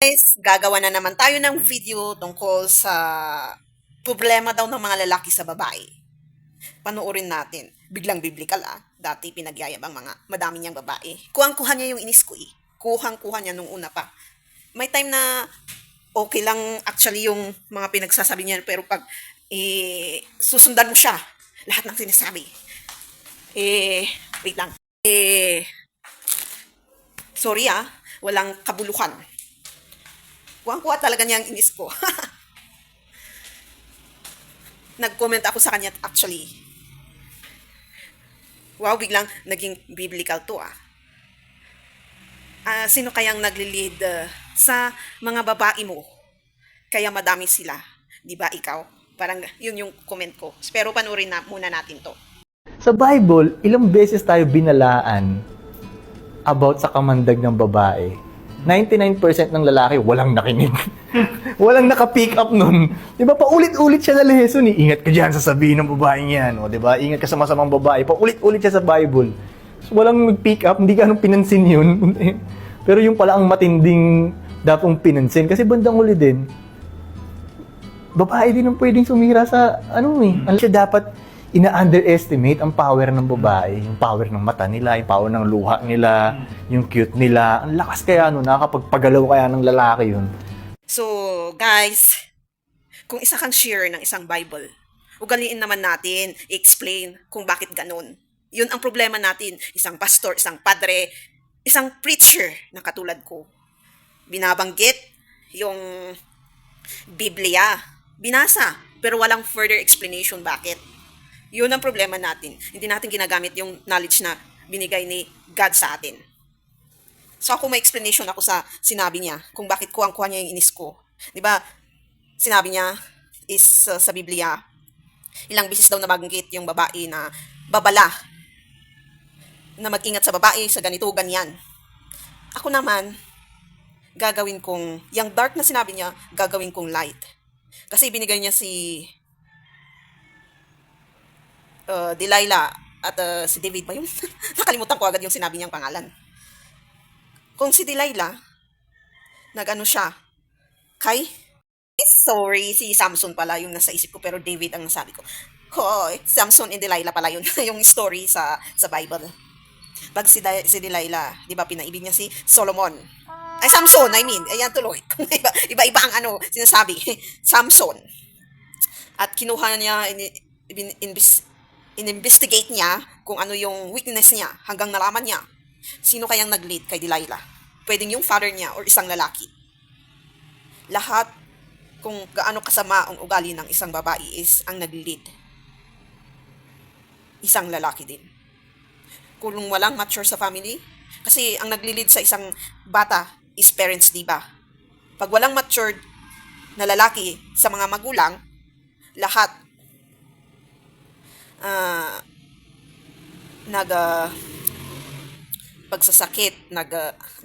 Guys, gagawa na naman tayo ng video tungkol sa problema daw ng mga lalaki sa babae. Panoorin natin. Biglang biblical Dati pinagyayabang mga madami niyang babae. Kuhang-kuha niya yung inis ko Kuhang-kuha niya nung una pa. May time na okay lang actually yung mga pinagsasabi niya, pero pag susundan mo siya, lahat ng sinasabi. Wait lang. Sorry walang kabuluhan. Kuha talaga niya ang inis ko. Nag-comment ako sa kanya actually. Wow, biglang naging biblical to sino kayang nagli-lead sa mga babae mo? Kaya madami sila. Di ba ikaw? Parang yun yung comment ko. Pero panurin na muna natin to. Sa Bible, ilang beses tayo binalaan about sa kamandag ng babae. 99% ng lalaki walang nakinig. Walang naka-pick up nun. 'Di ba? Paulit-ulit siya na lesson. Ingat ka diyan sa sabihin ng babaeng 'yan, o 'di ba? Ingat ka sa masamang babae. Paulit-ulit siya sa Bible. So, walang nag-pick up, hindi ganun pinansin 'yun. Pero yung pala ang matinding dapong pinansin kasi bandang uli din. Babae din ang pwedeng sumira sa Ano siya dapat ina-underestimate ang power ng babae, yung power ng mata nila, yung power ng luha nila, yung cute nila. Ang lakas kaya nakakapagpagalaw kaya ng lalaki yun. So, guys, kung isa kang share ng isang Bible, ugaliin naman natin, i-explain kung bakit ganun. Yun ang problema natin. Isang pastor, isang padre, isang preacher na katulad ko. Binabanggit yung Biblia. Binasa, pero walang further explanation bakit. Yun ang problema natin. Hindi natin ginagamit yung knowledge na binigay ni God sa atin. So ako may explanation ako sa sinabi niya kung bakit kuha niya yung inis ko. 'Di ba? Sinabi niya is sa Biblia, ilang beses daw nabanggit yung babae na babala na mag-ingat sa babae sa ganito, ganyan. Ako naman, gagawin kong, yung dark na sinabi niya, gagawin kong light. Kasi binigay niya si Delilah at si David ba yun? Nakalimutan ko agad yung sinabi niyang pangalan. Kung si Delilah, nag-ano siya, sorry, si Samson pala yung nasa isip ko, pero David ang nasabi ko. Samson and Delilah pala yun, yung story sa Bible. Pag si Delilah, di ba pinaibig niya si Solomon. Samson, ayan tuloy. Iba-iba ang sinasabi. Samson. At kinuha niya, in-investigate niya kung ano yung weakness niya hanggang nalaman niya sino kayang nag-lead kay Delilah. Pwedeng yung father niya or isang lalaki. Lahat kung gaano kasama ang ugali ng isang babae is ang nag-lead. Isang lalaki din. Kung walang mature sa family, kasi ang nag-lead sa isang bata is parents, di ba? Pag walang matured na lalaki sa mga magulang, lahat pagsasakit, ano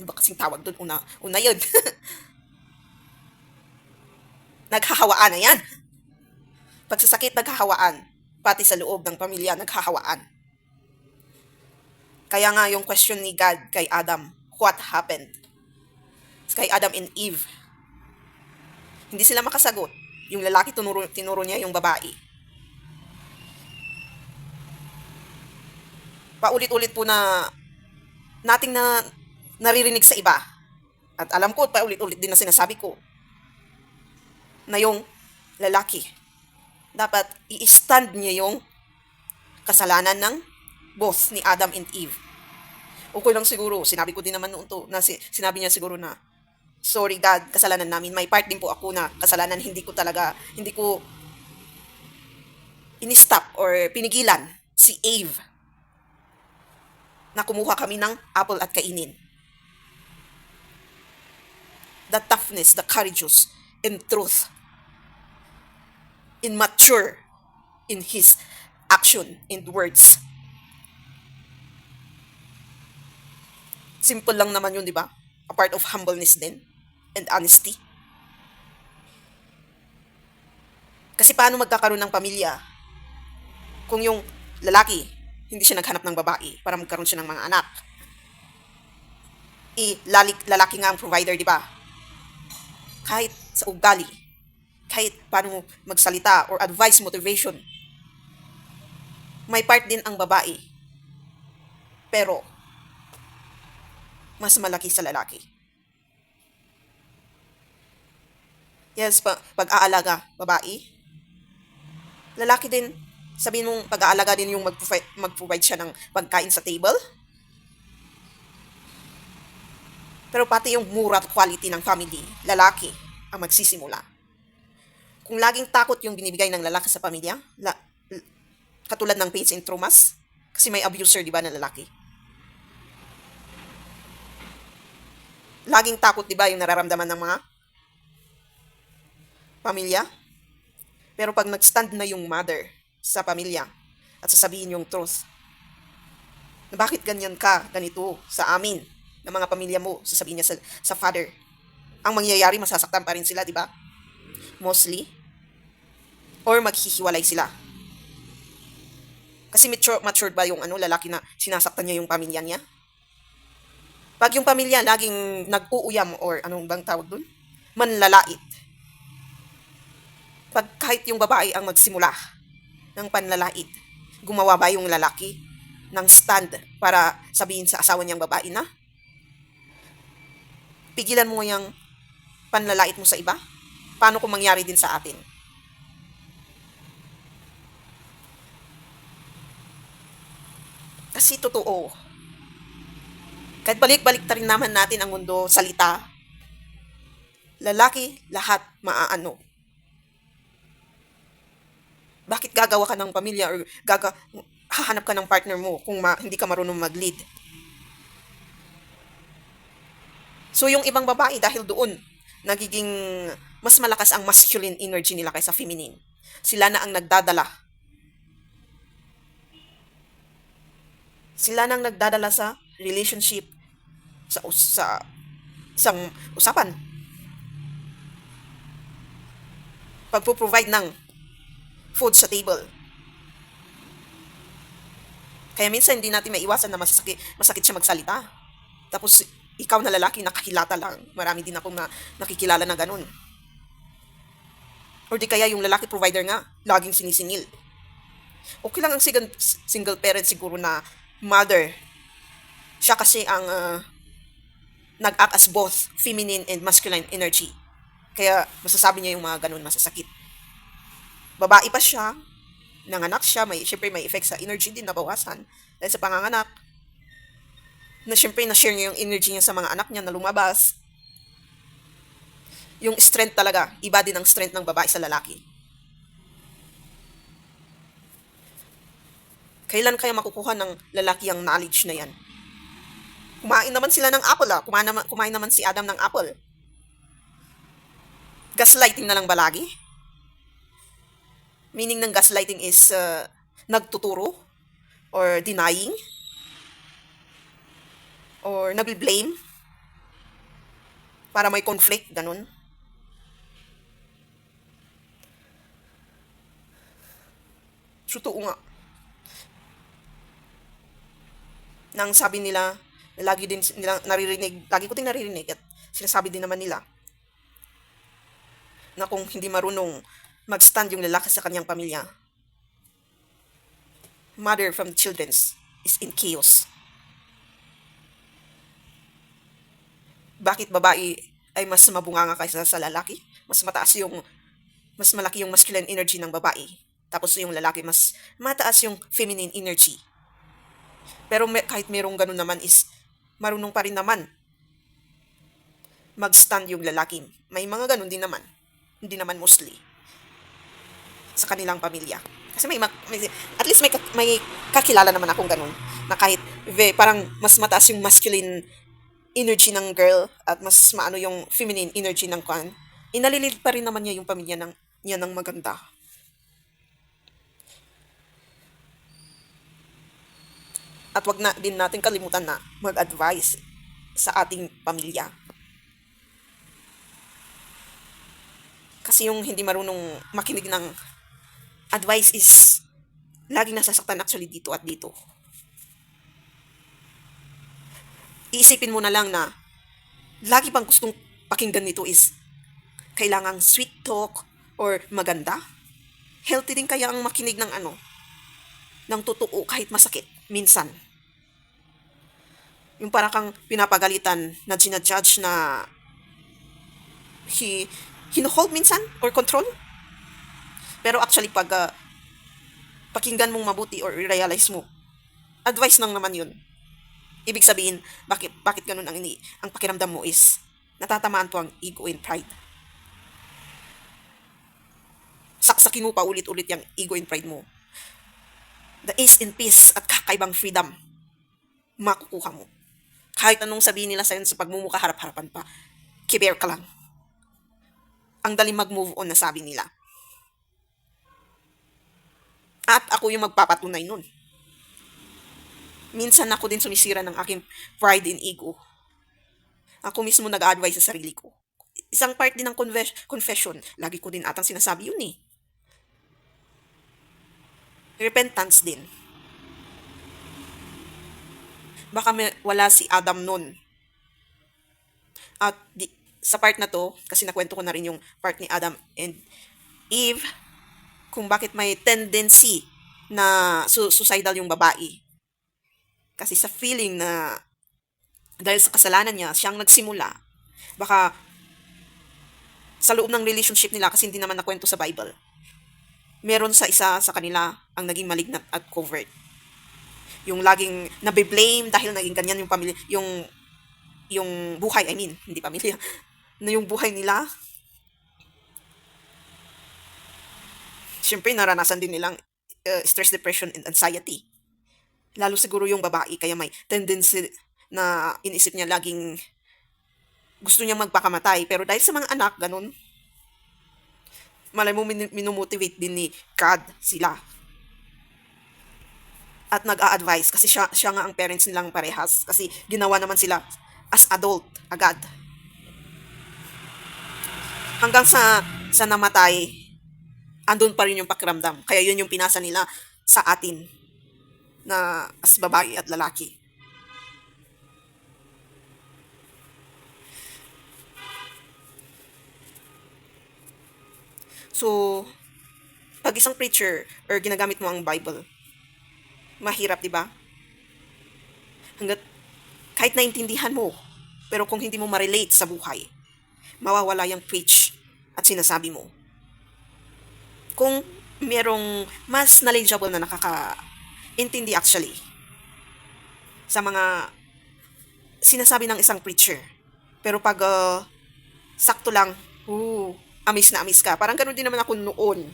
ba kasing tawag doon? Una yun. Naghahawaan na yan. Pagsasakit, naghahawaan. Pati sa loob ng pamilya, naghahawaan. Kaya nga yung question ni God kay Adam, what happened? Kay Adam and Eve. Hindi sila makasagot. Yung lalaki, tinuro niya yung babae. Paulit-ulit po na nating naririnig sa iba. At alam ko, paulit-ulit din na sinasabi ko na yung lalaki, dapat i-stand niya yung kasalanan ng both ni Adam and Eve. Okay lang siguro, sinabi ko din naman noon to, na sinabi niya siguro na, sorry God, kasalanan namin. May part din po ako na kasalanan, hindi ko in-stop or pinigilan si Eve na kumuha kami ng apple at kainin. The toughness, the courageous, in truth, in mature, in his action, in words. Simple lang naman yun, di ba? A part of humbleness din, and honesty. Kasi paano magkakaroon ng pamilya kung yung lalaki, hindi siya naghanap ng babae para magkaroon siya ng mga anak? Lalaki nga ang provider, di ba? kahit sa ugali, kahit paano magsalita or advice, motivation, may part din ang babae. Pero, mas malaki sa lalaki. Yes, pag-aalaga, babae. Lalaki din, sabihin mong pag-aalaga din yung mag-provide siya ng pagkain sa table. Pero pati yung mura at quality ng family, lalaki ang magsisimula. Kung laging takot yung binibigay ng lalaki sa pamilya, katulad ng pains and traumas, kasi may abuser, di ba, na lalaki. Laging takot, di ba, yung nararamdaman ng mga pamilya. Pero pag nag-stand na yung mother sa pamilya at sasabihin yung truth, na bakit ganyan ka, ganito sa amin, ng mga pamilya mo, sasabihin niya sa father, ang mangyayari, masasaktan pa rin sila, di ba? Mostly. Or maghihiwalay sila. Kasi matured ba yung lalaki na sinasaktan niya yung pamilya niya? Pag yung pamilya laging nag-uuyam or anong bang tawag dun? Manlalait. Pag kahit yung babae ang magsimula ng panlalait, gumawa ba yung lalaki ng stand para sabihin sa asawa niyang babae na, pigilan mo yung panlalait mo sa iba? Paano kung mangyari din sa atin? Kasi totoo. Kahit balik-balik ta rin naman natin ang mundo, salita, lalaki, lahat maaano. Bakit gagawa ka ng pamilya or hahanap ka ng partner mo kung hindi ka marunong mag-lead? So yung ibang babae dahil doon, nagiging mas malakas ang masculine energy nila kaysa feminine. Sila na ang nagdadala. Sila nang nagdadala sa relationship, sa isang usapan. Pagpo-provide ng food sa table. Kaya minsan hindi natin maiwasan na masakit siya magsalita. Tapos ikaw na lalaki nakakilata lang. Marami din akong nakikilala na ganun. Or di kaya yung lalaki provider nga, laging sinisingil. Okay lang ang single parent siguro na mother. Siya kasi ang nag-act as both feminine and masculine energy. Kaya masasabi niya yung mga ganun, masasakit. Babae pa siya, nanganak siya, syempre may effect sa energy din, nabawasan. Dahil sa panganganak, na syempre na-share niya yung energy niya sa mga anak niya na lumabas. Yung strength talaga, iba din ang strength ng babae sa lalaki. Kailan kaya makukuha ng lalaki ang knowledge na yan? Kumain naman sila ng apple, kumain naman si Adam ng apple. Gaslighting na lang ba lagi? Meaning ng gaslighting is nagtuturo or denying or nabiblame para may conflict, ganun. Totoo nga. Nang sabi nila, lagi din nila naririnig, lagi ko din naririnig at sinasabi din naman nila na kung hindi marunong mag-stand yung lalaki sa kanyang pamilya, mother from children is in chaos. Bakit babae ay mas mabunganga kaysa sa lalaki? Mas malaki yung masculine energy ng babae. Tapos yung lalaki, mas mataas yung feminine energy. Pero kahit merong ganun naman is, marunong pa rin naman mag-stand yung lalaki. May mga ganun din naman. Hindi naman mostly sa kanilang pamilya. Kasi at least may kakilala naman akong ganun na kahit parang mas mataas yung masculine energy ng girl at mas maano yung feminine energy ng kwan, inalilid pa rin naman niya yung pamilya niya ng maganda. At wag na din natin kalimutan na mag-advise sa ating pamilya. Kasi yung hindi marunong makinig ng advice is laging nasasaktan actually dito at dito. Iisipin mo na lang na lagi pang gustong pakinggan nito is kailangang sweet talk or maganda? Healthy din kaya ang makinig ng ng totoo kahit masakit, minsan. Yung para kang pinapagalitan na ginajudge na hino-hold minsan or control. Pero actually, pag pakinggan mong mabuti or realize mo, advice lang naman yun. Ibig sabihin, bakit ganun ang pakiramdam mo is natatamaan po ang ego and pride. Saksakin mo pa ulit-ulit yung ego and pride mo. The ease and peace at kakaibang freedom, makukuha mo. Kahit anong sabihin nila sa'yo sa pagmumuka, harap-harapan pa, kiber ka lang. Ang dali mag-move on na sabi nila. At ako yung magpapatunay nun. Minsan ako din sumisira ng aking pride and ego. Ako mismo nag-a-advise sa sarili ko. Isang part din ng confession. Lagi ko din atang sinasabi yun eh. Repentance din. Baka wala si Adam nun. At sa part na to, kasi nakwento ko na rin yung part ni Adam and Eve, kung bakit may tendency na suicidal yung babae. Kasi sa feeling na dahil sa kasalanan niya, siyang nagsimula. Baka sa loob ng relationship nila, kasi hindi naman nakwento sa Bible, meron sa isa sa kanila ang naging malignant at covert. Yung laging nabe-blame dahil naging ganyan yung pamilya, yung buhay, hindi pamilya, na yung buhay nila. Siyempre, naranasan din nilang stress, depression, and anxiety. Lalo siguro yung babae, kaya may tendency na inisip niya laging gusto niya magpakamatay. Pero dahil sa mga anak, ganun, malay mo minumotivate din ni God sila. At nag-a-advise, kasi siya nga ang parents nilang parehas. Kasi ginawa naman sila as adult, agad. Hanggang sa namatay, andun pa rin yung pakiramdam. Kaya yun yung pinasa nila sa atin na as babae at lalaki. So, pag isang preacher or ginagamit mo ang Bible, mahirap, di ba? Kahit naintindihan mo, pero kung hindi mo ma-relate sa buhay, mawawala yung preach at sinasabi mo. Kung merong mas knowledgeable na nakaka-intindi actually sa mga sinasabi ng isang preacher, pero pag sakto lang, amis na amis ka. Parang ganoon din naman ako noon.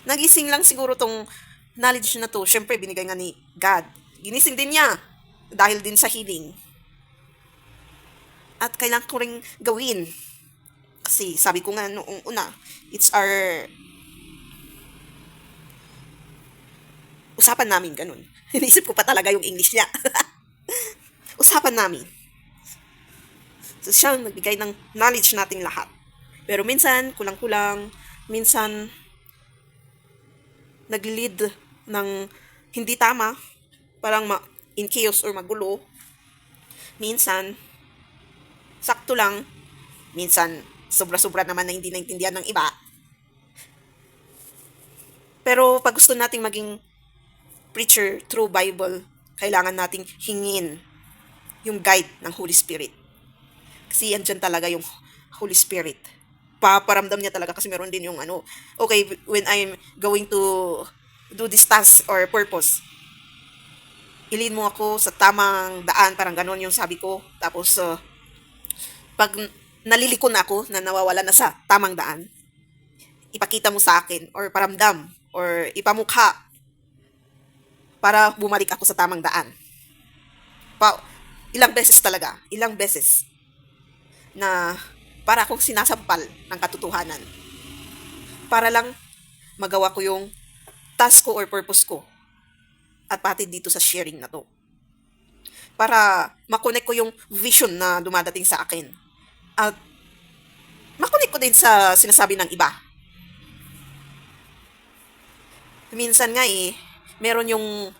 Nagising lang siguro tong knowledge na to. Siyempre, binigay nga ni God. Ginising din niya dahil din sa healing. At kailangan ko rin gawin. Kasi sabi ko nga noong una, it's our usapan namin, ganun. Inisip ko pa talaga yung English niya. Usapan namin. So, siya nagbigay ng knowledge nating lahat. Pero minsan, kulang-kulang. Minsan, nag-lead ng hindi tama. Parang in chaos or magulo. Minsan, sakto lang. Minsan, sobra-sobra naman na hindi naintindihan ng iba. Pero pag gusto nating maging preacher through Bible, kailangan nating hingin yung guide ng Holy Spirit. Kasi andyan talaga yung Holy Spirit. Paparamdam niya talaga kasi meron din yung okay, when I'm going to do this task or purpose, ilin mo ako sa tamang daan, parang ganon yung sabi ko. Tapos, pag naliliko na ako, na nawawala na sa tamang daan, ipakita mo sa akin, or paramdam, or ipamukha, para bumalik ako sa tamang daan. Ilang beses, na para akong sinasampal ng katotohanan. Para lang magawa ko yung task ko or purpose ko. At pati dito sa sharing na to. Para makonect ko yung vision na dumadating sa akin. At makonect ko din sa sinasabi ng iba. Minsan nga meron yung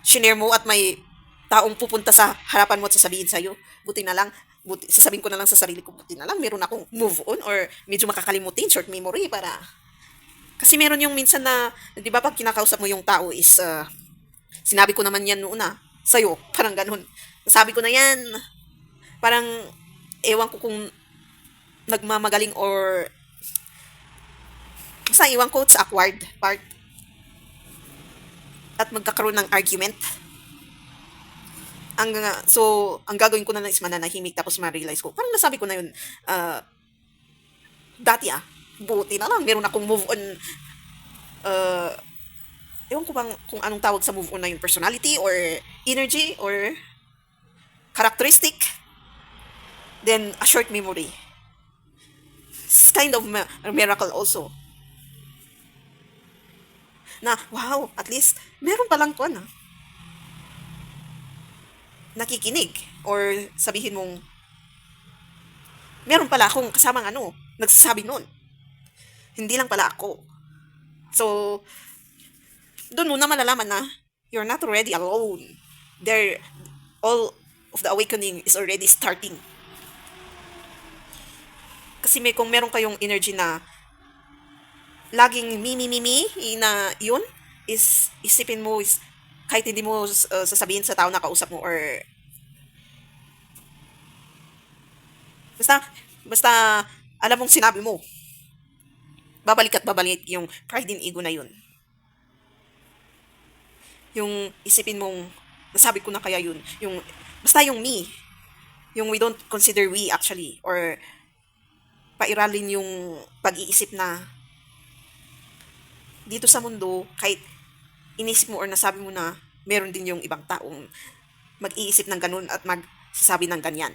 shinare mo at may taong pupunta sa harapan mo at sasabihin sa'yo, buti na lang, buti, sasabihin ko na lang sa sarili ko, buti na lang, meron akong move on or medyo makakalimutin, short memory para, kasi meron yung minsan na, di ba pag kinakausap mo yung tao is, sinabi ko naman yan noon sa'yo, parang ganun. Sabi ko na yan, parang, ewan ko kung nagmamagaling or, basta ewan ko, sa awkward part, at magkakaroon ng argument. Ang gagawin ko na lang is mananahimik tapos ma-realize ko, parang nasabi ko na yun, dati buti na lang, meron akong move on, uh, ewan ko bang kung anong tawag sa move on na yun, personality or energy or characteristic, then a short memory. It's kind of a miracle also. Na, wow, at least, meron palang ko nakikinig or sabihin mong meron pala akong kasamang nagsasabi nun. Hindi lang pala ako. So, doon mo na malalaman na you're not already alone. All of the awakening is already starting. Kasi kung meron kayong energy na laging me, na yun, is isipin mo, is kahit hindi mo sasabihin sa tao na kausap mo or basta alam mong sinabi mo, babalik at babalik yung pride and ego na yun. Yung isipin mong, nasabi ko na kaya yun, yung, basta yung me, yung we don't consider we actually, or pairalin yung pag-iisip na dito sa mundo, kahit inisip mo or nasabi mo na meron din yung ibang taong mag-iisip ng ganun at magsasabi ng ganyan.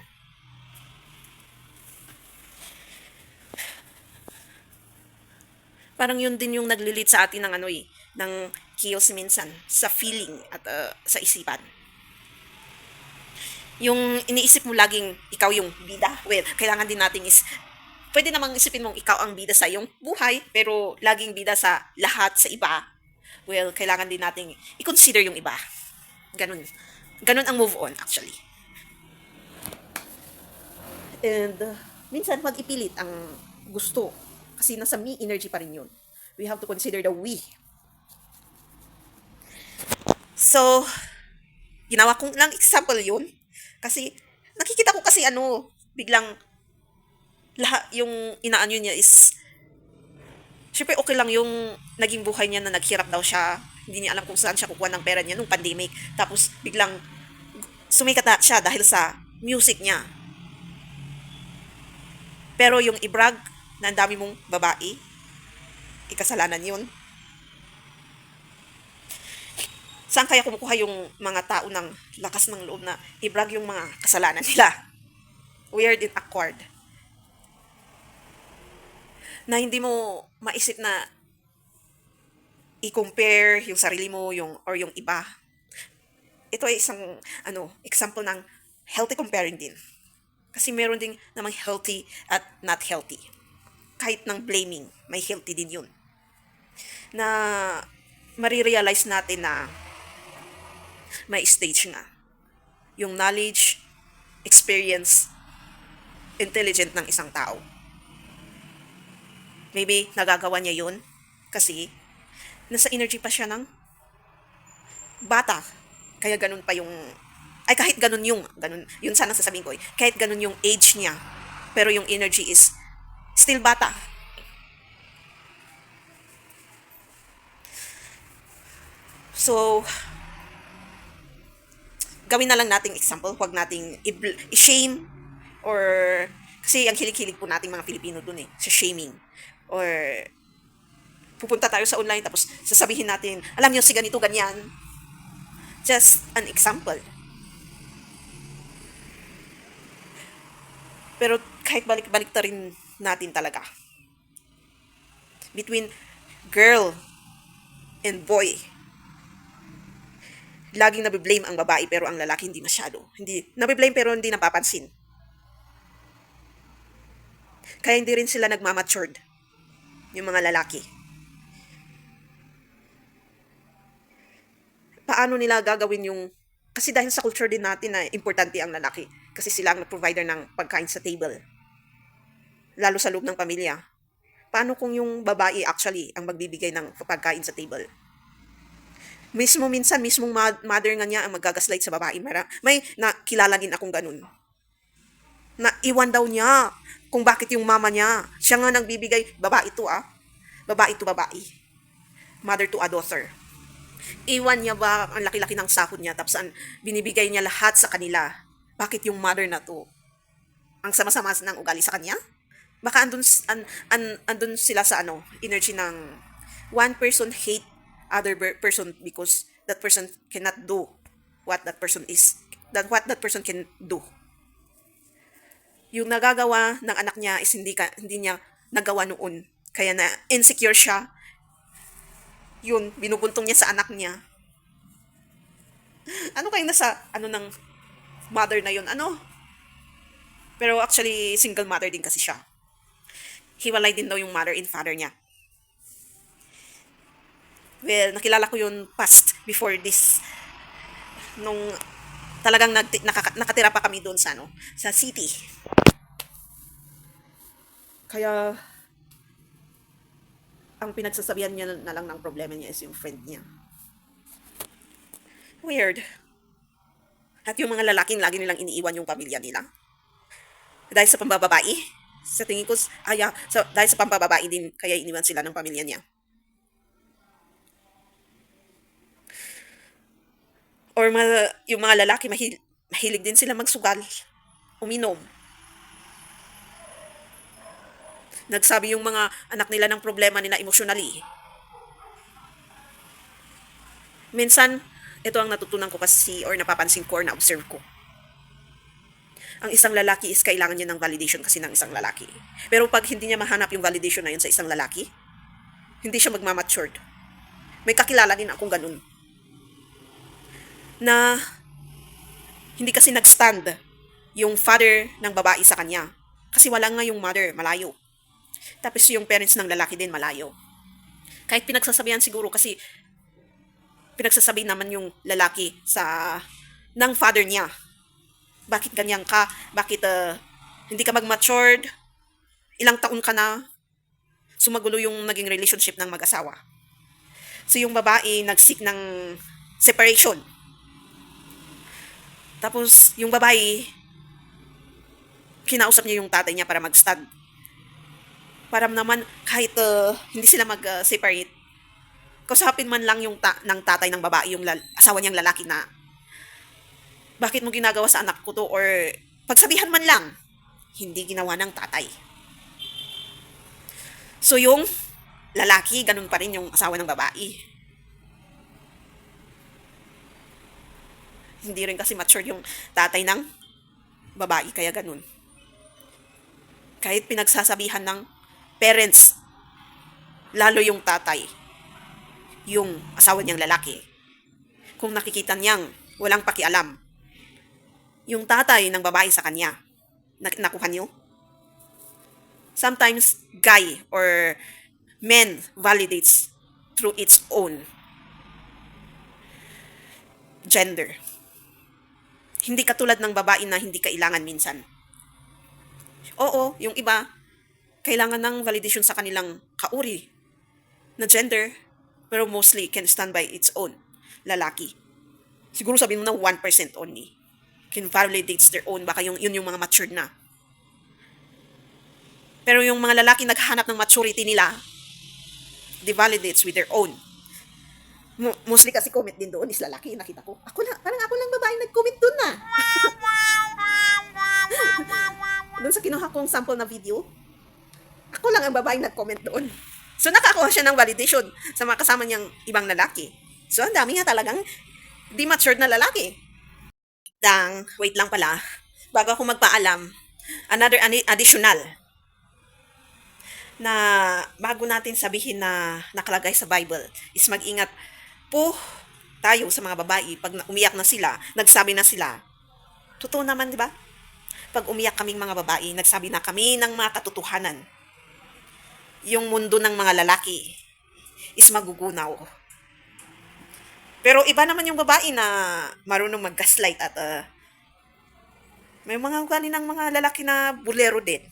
Parang yun din yung naglilit sa atin ng ng chaos minsan, sa feeling at sa isipan. Yung iniisip mo laging ikaw yung bida, well, kailangan din natin is, pwede namang isipin mong ikaw ang bida sa iyong buhay, pero laging bida sa lahat, sa iba. Well, kailangan din nating i-consider yung iba. Ganun. Ganun ang move on, actually. And, minsan, mag-ipilit ang gusto. Kasi nasa me energy pa rin yun. We have to consider the we. So, ginawa kong lang example yun. Kasi, nakikita ko kasi biglang, lahat yung inaanyo niya is, syempre okay lang yung naging buhay niya na naghirap daw siya. Hindi niya alam kung saan siya kukuha ng pera niya nung pandemic. Tapos biglang sumikat na siya dahil sa music niya. Pero yung ibrag na ang dami mong babae, ikasalanan yun. Saan kaya kumukuha yung mga tao ng lakas ng loob na ibrag yung mga kasalanan nila? Weird and awkward. Na hindi mo maisip na i-compare yung sarili mo or yung iba. Ito ay isang example ng healthy comparing din. Kasi meron din namang healthy at not healthy. Kahit ng blaming, may healthy din yun. Na marirealize natin na may stage na. Yung knowledge, experience, intelligent ng isang tao. Maybe nagagawa niya yun kasi nasa energy pa siya ng bata. Kaya ganun pa yung, kahit ganun yun sana sasabihin ko kahit ganun yung age niya, pero yung energy is still bata. So, gawin na lang nating example, huwag nating i-shame or, kasi ang hilig-hilig po nating mga Pilipino dun sa shaming. Or pupunta tayo sa online tapos sasabihin natin, alam niyo si ganito, ganyan. Just an example. Pero kahit balik-balik ta rin natin talaga. Between girl and boy, laging nabiblame ang babae pero ang lalaki hindi masyado. Hindi, nabiblame pero hindi napapansin. Kaya hindi rin sila nagmamatured. Yung mga lalaki. Paano nila gagawin yung, kasi dahil sa culture din natin na importante ang lalaki. Kasi sila ang provider ng pagkain sa table. Lalo sa loob ng pamilya. Paano kung yung babae actually ang magbibigay ng pagkain sa table? Minsan, mismong mother nga niya ang magagaslight sa babae. May nakilala din akong ganun. Na iwan daw niya kung bakit yung mama niya. Siya nga nang bibigay, babae to Babae to babae. Mother to a daughter. Iwan niya ba ang laki-laki ng sahod niya tapos binibigay niya lahat sa kanila. Bakit yung mother na to? Ang sama-sama ng ugali sa kanya? Baka andun sila sa energy ng one person hate other person because that person cannot do what that person can do. Yung nagagawa ng anak niya is hindi niya nagawa noon. Kaya na insecure siya. Yun, binubuntong niya sa anak niya. Ano kayo nasa ng mother na yun? Pero actually, single mother din kasi siya. Hiwalay din daw yung mother and father niya. Well, nakilala ko yun before this. Nung talagang nakatira pa kami doon sa city. Kaya, ang pinagsasabihan niya na lang ng problema niya is yung friend niya. Weird. At yung mga lalaking lagi nilang iniiwan yung pamilya nila. Dahil sa pambababae. Sa tingin ko, dahil sa pambababae din, kaya iniwan sila ng pamilya niya. Or yung mga lalaki, mahilig din sila magsugal. Uminom. Nagsabi yung mga anak nila ng problema nila emotionally. Minsan, ito ang natutunan ko kasi or napapansin ko or na-observe ko. Ang isang lalaki is kailangan niya ng validation kasi ng isang lalaki. Pero pag hindi niya mahanap yung validation na yun sa isang lalaki, hindi siya magmamatured. May kakilala din akong ganun. Na hindi kasi nag-stand yung father ng babae sa kanya. Kasi wala nga yung mother, malayo. Tapos yung parents ng lalaki din malayo. Kahit pinagsasabihan siguro kasi pinagsasabi naman yung lalaki ng father niya. Bakit ganyan ka? Bakit hindi ka mag-matured? Ilang taon ka na? Sumagulo yung naging relationship ng mag-asawa. So yung babae nag-seek ng separation. Tapos yung babae kinausap niya yung tatay niya para mag-stand. Para naman kahit hindi sila mag-separate, kausapin man lang ng tatay ng babae yung asawa niyang lalaki na bakit mo ginagawa sa anak ko to or pagsabihan man lang, hindi ginawa ng tatay. So yung lalaki, ganun pa rin yung asawa ng babae. Hindi rin kasi mature yung tatay ng babae, kaya ganun. Kahit pinagsasabihan ng parents, lalo yung tatay, yung asawa niyang lalaki, kung nakikita niyang walang pakialam, yung tatay ng babae sa kanya, nakuha niyo? Sometimes, guy or men validates through its own gender. Hindi katulad ng babae na hindi kailangan minsan. Oo, yung iba, kailangan ng validation sa kanilang kauri na gender, pero mostly can stand by its own lalaki. Siguro sabihin mo na 1% only can validates their own, baka yun yung mga matured na. Pero yung mga lalaki naghahanap ng maturity nila, they validates with their own. Mostly kasi comment din doon is lalaki, nakita ko. Parang ako lang babae nag-comment doon na. Doon sa kinuha kong sample na video, ako lang ang babae nag-comment doon. So nakakuha siya ng validation sa mga kasama niyang ibang lalaki. So ang dami nga talagang di matured na lalaki. Wait lang pala, bago ako magpaalam, another additional na bago natin sabihin na nakalagay sa Bible is mag-ingat po tayo sa mga babae pag umiyak na sila, nagsabi na sila. Totoo naman, di ba? Pag umiyak kaming mga babae, nagsabi na kami ng mga katotohanan. Yung mundo ng mga lalaki is magugunaw. Pero iba naman yung babae na marunong mag-gaslight at May mga ugali ng mga lalaki na bulero din.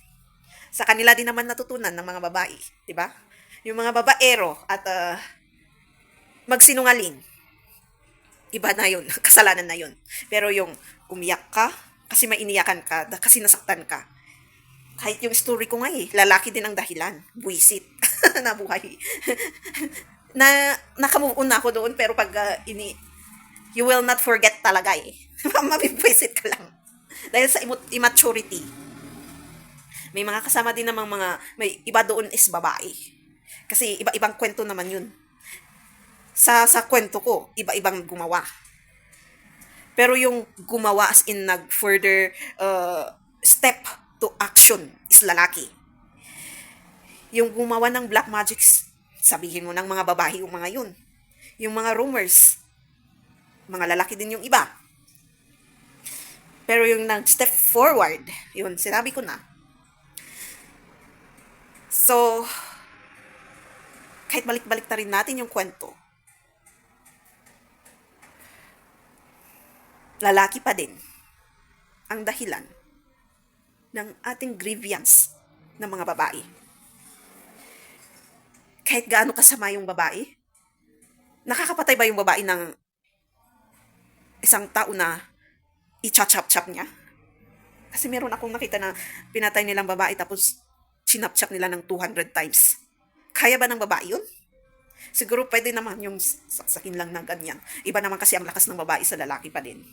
Sa kanila din naman natutunan ng mga babae, 'di ba? Yung mga babaero at magsinungaling, iba na yun, kasalanan na yun. Pero yung umiyak ka, kasi mainiyakan ka, kasi nasaktan ka. Kahit yung story ko nga lalaki din ang dahilan. Buisit. Nabuhay. Nakamove on na ako doon, pero pag you will not forget talaga Mabibwisit ka lang. Dahil sa immaturity. May mga kasama din namang may iba doon is babae. Kasi iba-ibang kwento naman yun. Sa kwento ko, iba-ibang gumawa. Pero yung gumawa as in nag-further step to action is lalaki. Yung gumawa ng black magics, sabihin mo ng mga babae yung mga yun. Yung mga rumors, mga lalaki din yung iba. Pero yung nag-step forward, yun, sinabi ko na. So, kahit balik-balik na rin natin yung kwento, lalaki pa din ang dahilan ng ating grievance ng mga babae. Kahit gaano kasama yung babae, nakakapatay ba yung babae ng isang tao na i-chop-chop niya? Kasi meron akong nakita na pinatay nilang babae tapos sinap-chop nila ng 200 times. Kaya ba ng babae yun? Siguro pwede naman yung saksakin lang ng ganyan. Iba naman kasi ang lakas ng babae sa lalaki pa din.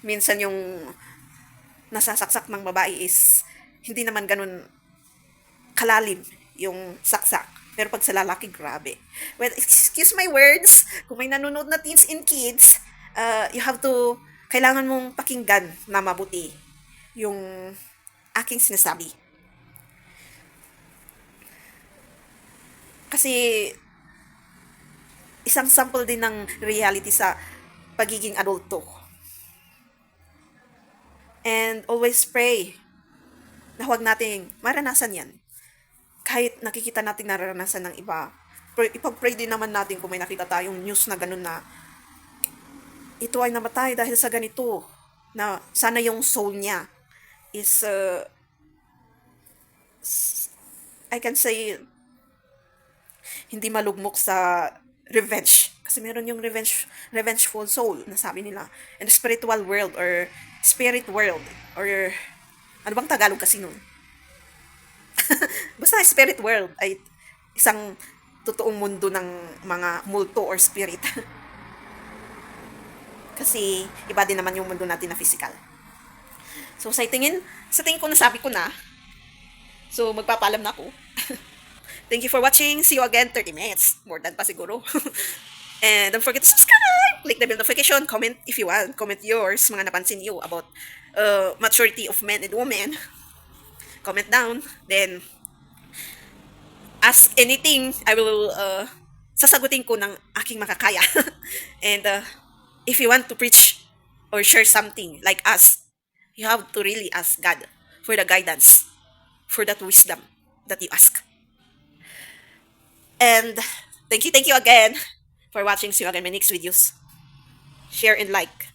Minsan yung nasasaksak ng babae is hindi naman ganun kalalim yung saksak. Pero pag sa lalaki, grabe. Well, excuse my words, kung may nanonood na teens and kids, you have to, kailangan mong pakinggan na mabuti yung aking sinasabi. Kasi, isang sample din ng reality sa pagiging adulto. And always pray na huwag nating maranasan yan. Kahit nakikita natin naranasan ng iba, ipag-pray din naman natin kung may nakita tayong news na ganun na ito ay namatay dahil sa ganito, na sana yung soul niya is I can say hindi malugmok sa revenge. Kasi meron yung revengeful soul na sabi nila. And the spiritual world or spirit world or ano bang Tagalog kasi nun? Basta spirit world ay isang totoong mundo ng mga multo or spirit. Kasi iba din naman yung mundo natin na physical. So sa tingin ko nasabi ko na. So magpapaalam na ako. Thank you for watching. See you again 30 minutes. More than pa siguro. And don't forget to subscribe. Click the bell notification. Comment if you want. Comment yours, mga napansin you about maturity of men and women. Comment down. Then, ask anything. I will sasagutin ko ng aking makakaya. And if you want to preach or share something like us, you have to really ask God for the guidance, for that wisdom that you ask. And thank you again for watching. See you again in my next videos. Share and like.